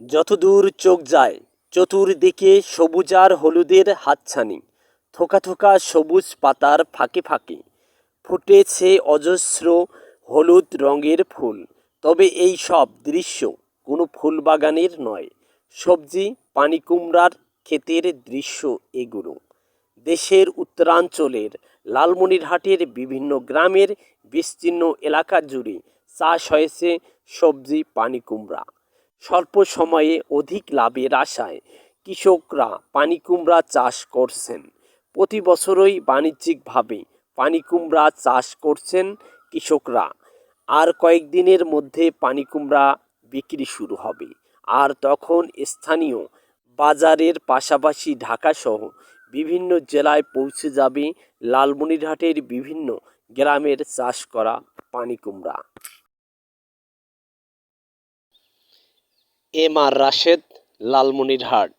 যতদূর চোখ যায় চতুর্দিকে সবুজ আর হলুদের হাতছানি। থোকা থোকা সবুজ পাতার ফাঁকে ফাঁকে ফুটেছে অজস্র হলুদ রঙের ফুল। তবে এই সব দৃশ্য কোনো ফুলবাগানের নয়, সবজি পানিকুমড়ার ক্ষেতের দৃশ্য এগুলো। দেশের উত্তরাঞ্চলের লালমনিরহাটের বিভিন্ন গ্রামের বিস্তীর্ণ এলাকা জুড়ে চাষ হয়েছে সবজি পানিকুমড়া। স্বল্প সময়ে অধিক লাভের আশায় কৃষকরা পানিকুমড়া চাষ করছেন। প্রতি বছরই বাণিজ্যিকভাবে পানিকুমড়া চাষ করছেন কৃষকরা। আর কয়েকদিনের মধ্যে পানিকুমড়া বিক্রি শুরু হবে, আর তখন স্থানীয় বাজারের পাশাপাশি ঢাকাসহ বিভিন্ন জেলায় পৌঁছে যাবে লালমনিরহাটের বিভিন্ন গ্রামের চাষ করা পানিকুমড়া। M R Rashed, Lalmonirhat.